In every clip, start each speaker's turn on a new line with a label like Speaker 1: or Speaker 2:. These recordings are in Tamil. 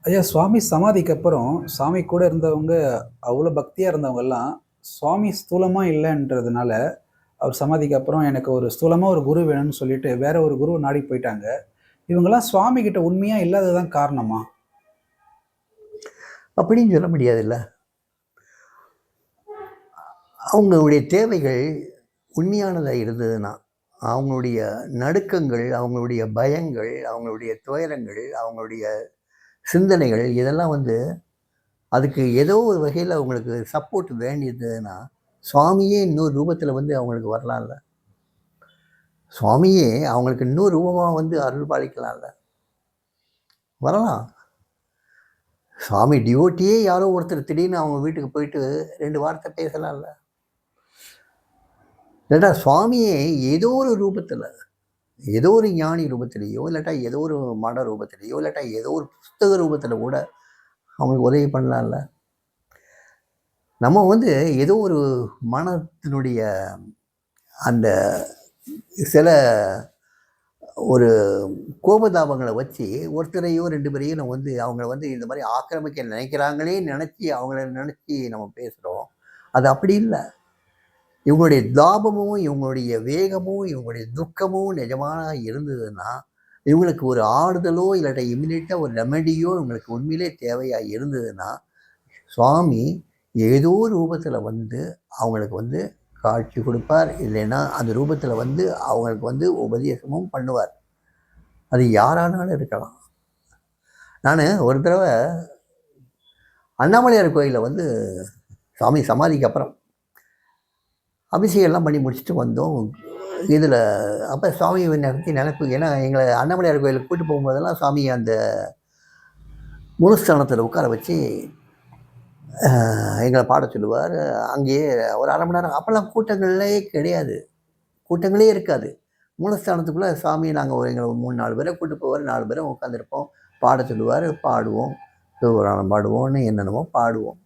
Speaker 1: ஐயா, சுவாமி சமாதிக்கு அப்புறம் சாமி கூட இருந்தவங்க, அவ்வளோ பக்தியா இருந்தவங்கலாம், சுவாமி ஸ்தூலமா இல்லன்றதுனால, அவர் சமாதிக்கு அப்புறம் எனக்கு ஒரு ஸ்தூலமா ஒரு குரு வேணும்னு சொல்லிட்டு, வேற ஒரு குருவ நாடி போயிட்டாங்க. இவங்கலாம் சுவாமி கிட்ட உண்மையா இல்லாதது தான் காரணமா?
Speaker 2: அப்படின்னு சொல்ல முடியாதுல்ல. அவங்களுடைய தேவைகள் உண்மையானதா இருந்ததுன்னா, அவங்களுடைய நடுக்கங்கள், அவங்களுடைய பயங்கள், அவங்களுடைய துயரங்கள், அவங்களுடைய சிந்தனைகள் இதெல்லாம் அதுக்கு ஏதோ ஒரு வகையில அவங்களுக்கு சப்போர்ட் வேண்டியதுன்னா, சுவாமியே இன்னொரு ரூபத்துல அவங்களுக்கு வரலாம்ல. சுவாமியே அவங்களுக்கு இன்னொரு ரூபமா அருள் பாலிக்கலாம்ல. வரலாம். சுவாமி டிவோட்டியே யாரோ ஒருத்தர் திடீர்னு அவங்க வீட்டுக்கு போயிட்டு 2 வார்த்தை பேசலாம்ல. இல்லாட்டா சுவாமியே ஏதோ ஒரு ரூபத்துல, ஏதோ ஒரு ஞானி ரூபத்திலேயோ, இல்லாட்டா ஏதோ ஒரு மட ரூபத்திலேயோ, இல்லாட்டா ஏதோ ஒரு புஸ்தக ரூபத்துல கூட அவங்களுக்கு உதவி பண்ணலாம்ல. நம்ம ஏதோ ஒரு மனத்தினுடைய அந்த சில ஒரு கோபதாபங்களை வச்சு ஒருத்தரையோ 2 பேரையோ நம்ம அவங்கள இந்த மாதிரி ஆக்கிரமிக்க நினைக்கிறாங்களே நினச்சி அவங்கள நினச்சி நம்ம பேசுகிறோம். அது அப்படி இல்லை. இவங்களுடைய தாபமும் இவங்களுடைய வேகமும் இவங்களுடைய துக்கமும் நிஜமான இருந்ததுன்னா, இவங்களுக்கு ஒரு ஆறுதலோ இல்லாட்ட இம்மிடியட்டாக ஒரு ரெமெடியோ இவங்களுக்கு உண்மையிலே தேவையாக இருந்ததுன்னா, சுவாமி ஏதோ ரூபத்தில் அவங்களுக்கு காட்சி கொடுப்பார். இல்லைன்னா அந்த ரூபத்தில் அவங்களுக்கு உபதேசமும் பண்ணுவார். அது யாரானாலும் இருக்கலாம். நான் ஒரு தடவை அண்ணாமலையார் கோயிலில் சாமி சமாதிக்கு அப்புறம் அபிஷேகம்லாம் பண்ணி முடிச்சுட்டு வந்தோம். இதில் அப்போ சுவாமி பற்றி நினைப்பு, ஏன்னா எங்களை அண்ணாமலையார் கோயிலுக்கு கூப்பிட்டு போகும்போதெல்லாம் சுவாமி அந்த முழுஸ்தானத்தில் உட்கார வச்சு எங்களை பாட சொல்லுவார். அங்கேயே ஒரு 1/2 மணி நேரம். அப்போல்லாம் கூட்டங்களே கிடையாது, கூட்டங்களே இருக்காது. மூலஸ்தானத்துக்குள்ளே சாமி நாங்கள் எங்களை 3-4 பேரை கூப்பிட்டு போவார். 4 பேரும் உட்காந்துருப்போம். பாட சொல்லுவார், பாடுவோம். சிவபுராணம் பாடுவோம்னு என்னென்னமோ பாடுவோம்.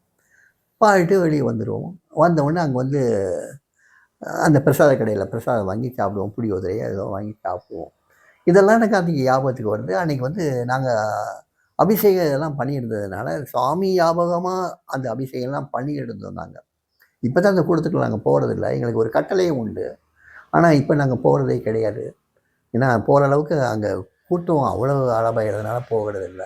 Speaker 2: பாடிட்டு வெளியே வந்துடுவோம். வந்தவுடனே அங்கே அந்த பிரசாத கடையில் பிரசாதம் வாங்கி சாப்பிடுவோம். புளியோதரையை ஏதோ வாங்கி சாப்பிடுவோம். இதெல்லாம் எனக்கு அன்றைக்கி ஞாபகத்துக்கு வருது. அன்றைக்கி நாங்கள் அபிஷேகம் இதெல்லாம் பண்ணியிருந்ததுனால சுவாமி ஞாபகமாக அந்த அபிஷேகம்லாம் பண்ணிக்கிட்டு இருந்தோம் நாங்கள். இப்போ தான் அந்த கூட்டத்துக்கு நாங்கள் போகிறதில்ல. எங்களுக்கு ஒரு கட்டளையும் உண்டு. ஆனால் இப்போ நாங்கள் போகிறதே கிடையாது. ஏன்னா போகிற அளவுக்கு அங்கே கூட்டம் அவ்வளோ அளவாகிறதுனால போகிறதில்ல.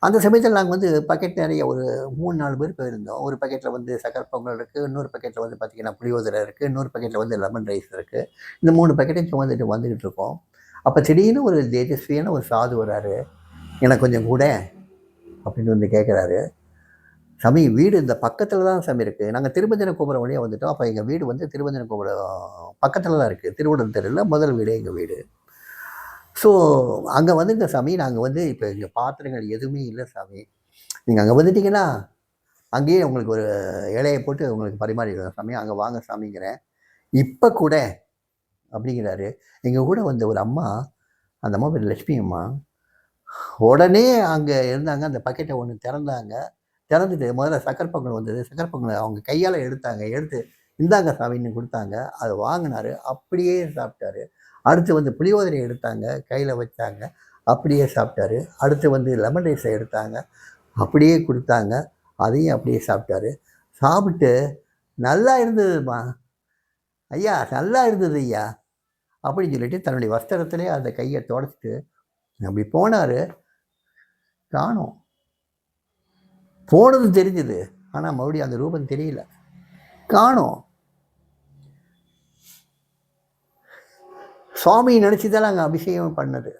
Speaker 2: அந்த சமயத்தில் நாங்கள் பக்கெட் நிறைய ஒரு 3-4 பேர் போயிருந்தோம். ஒரு பக்கெட்டில் சக்கரை பொங்கல் இருக்குது, இன்னொரு பக்கெட்டில் பார்த்திங்கன்னா புளியோதரை இருக்குது, இன்னொரு பக்கெட்டில் லெமன் ரைஸ் இருக்குது. இந்த 3 பக்கெட்டையும் சுமந்துட்டு வந்துக்கிட்டு இருக்கோம். அப்போ திடீர்னு ஒரு தேஜஸ்வியான ஒரு சாது வராரு. எனக்கு கொஞ்சம் கூட அப்படின்னு கேட்குறாரு. சாமி வீடு இந்த பக்கத்தில் தான் சாமி இருக்குது. நாங்கள் திருமஞ்சன கோபுரம் வழியாக வந்துட்டோம். அப்போ எங்கள் வீடு திருமஞ்சன கோபுரம் பக்கத்தில் தான் இருக்குது. திருவள்ளுவர் தெருவில் முதல் வீடு எங்கள் வீடு. ஸோ அங்கே வந்துங்க சாமி, நாங்கள் இப்போ இங்கே பாத்திரங்கள் எதுவுமே இல்லை சாமி. நீங்கள் அங்கே வந்துட்டிங்கன்னா அங்கேயே உங்களுக்கு ஒரு இலையை போட்டு உங்களுக்கு பரிமாறிடுவேன் சாமி. அங்கே வாங்க சாமிங்கிறேன். இப்போ கூட அப்படிங்கிறாரு. எங்கள் கூட ஒரு அம்மா, அந்த அம்மா பேர் லட்சுமி அம்மா. உடனே அங்கே இருந்தாங்க. அந்த பக்கெட்டை ஒன்று திறந்தாங்க. திறந்துட்டு முதல்ல சக்கரை பொங்கல் வந்தது. சக்கரை பொங்கலை அவங்க கையால் எடுத்தாங்க. எடுத்து இந்தாங்க சாமின்னு கொடுத்தாங்க. அதை வாங்கினார். அப்படியே சாப்பிட்டாரு. அடுத்து புளியோதரை எடுத்தாங்க, கையில் வச்சாங்க, அப்படியே சாப்பிட்டாரு. அடுத்து லெமன் ரைஸை எடுத்தாங்க, அப்படியே கொடுத்தாங்க, அதையும் அப்படியே சாப்பிட்டாரு. சாப்பிட்டு நல்லா இருந்ததுமா ஐயா, நல்லா இருந்தது ஐயா அப்படின்னு சொல்லிட்டு தன்னுடைய வஸ்திரத்திலே அந்த கையை தொடச்சிட்டு அப்படி போனார். காணோம். போனது தெரிஞ்சுது, ஆனால் மறுபடியும் அந்த ரூபம் தெரியல. காணோம். சுவாமி நினச்சி தான் நாங்கள் அபிஷேகம் பண்ணது.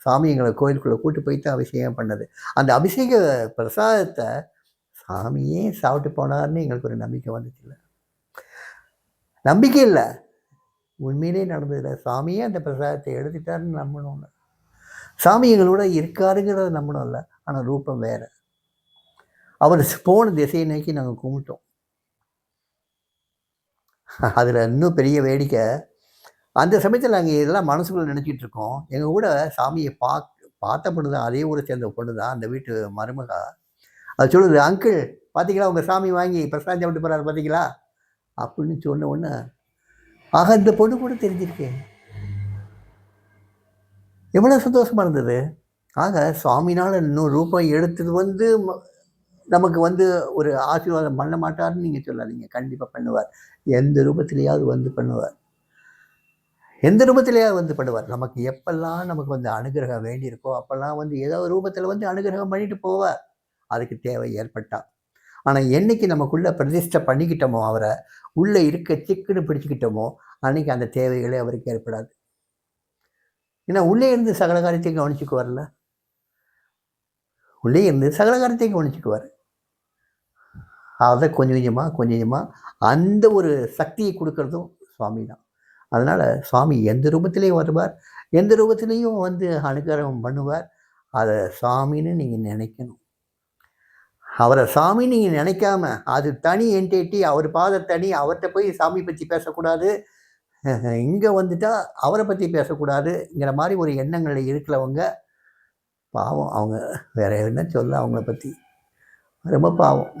Speaker 2: சாமி எங்களை கோயிலுக்குள்ளே கூட்டு போயிட்டு அபிஷேகம் பண்ணது. அந்த அபிஷேக பிரசாதத்தை சாமியே சாப்பிட்டு போனார்னு எங்களுக்கு ஒரு நம்பிக்கை வந்துச்சுல்ல. நம்பிக்கை இல்லை, உண்மையிலே நடந்ததில்லை. சாமியே அந்த பிரசாதத்தை எடுத்துட்டாருன்னு நம்பணும்ல. சாமி எங்களோட இருக்காருங்கிறத நம்பணும்ல. ஆனால் ரூபம் வேறு. அவர் போன திசையை நோக்கி நாங்கள் கும்பிட்டோம். அதில் இன்னும் பெரிய வேடிக்கை, அந்த சமயத்தில் நாங்கள் இதெல்லாம் மனசுக்குள்ளே நினச்சிட்டு இருக்கோம். எங்கள் கூட சாமியை பார்த்த பொண்ணு தான், அதே ஊரை சேர்ந்த பொண்ணு தான், அந்த வீட்டு மருமகா. அது சொல்லுது, அங்கிள் பார்த்தீங்களா உங்கள் சாமி வாங்கி பிரசாதம் சாப்பிட்டு போகிறாரு பார்த்தீங்களா அப்படின்னு சொன்ன உடனே, ஆக இந்த பொண்ணு கூட தெரிஞ்சிருக்கேன். எவ்வளோ சந்தோஷமாக இருந்தது. ஆக சுவாமினால் இன்னும் ரூபம் எடுத்தது வந்து நமக்கு வந்து ஒரு ஆசீர்வாதம் பண்ண மாட்டார்னு நீங்கள் சொல்லாதீங்க. கண்டிப்பாக பண்ணுவார். எந்த ரூபத்திலேயாவது வந்து பண்ணுவார். எந்த ரூபத்திலேயாவது வந்து பண்ணுவார். நமக்கு எப்பெல்லாம் நமக்கு வந்து அனுகிரகம் வேண்டியிருக்கோ, அப்பெல்லாம் வந்து ஏதோ ஒரு ரூபத்தில் வந்து அனுகிரகம் பண்ணிட்டு போவார். அதுக்கு தேவை ஏற்பட்டா. ஆனா, என்னைக்கு நமக்குள்ள பிரதிஷ்டை பண்ணிக்கிட்டோமோ அவர, உள்ள இருக்க சிக்குன்னு பிடிச்சுக்கிட்டோமோ, அன்னைக்கு அந்த தேவைகளே அவருக்கு ஏற்படாது. ஏன்னா, உள்ளே இருந்து சகல காரியத்தையும் கவனிச்சுக்குவார்ல. உள்ளே இருந்து சகல காரியத்தையும் கவனிச்சுக்குவார். அத கொஞ்சம் கொஞ்சமா, கொஞ்சம் கொஞ்சமா அந்த ஒரு சக்தியை குடுக்குறதும் சுவாமி தான். அதனால சுவாமி எந்த ரூபத்திலேயும் வருவார். எந்த ரூபத்திலேயும் வந்து அனுக்கிரகம் பண்ணுவார். அத சாமின்னு நீங்க நினைக்கணும். அவர சாமின்னு நீங்க நினைக்காம, அது தனி என்டிட்டி, அவர் பாத தனி, அவர்ட்ட போய் சாமி பத்தி பேசக்கூடாது. இங்க வந்துட்டா அவர பத்தி பேசக்கூடாதுங்கிற மாரி ஒரு எண்ணங்கள்ல இருக்கிறவங்க, பாவம் அவங்க. வேற என்ன சொல்ல அவங்கள பத்தி? ரொம்ப பாவம்.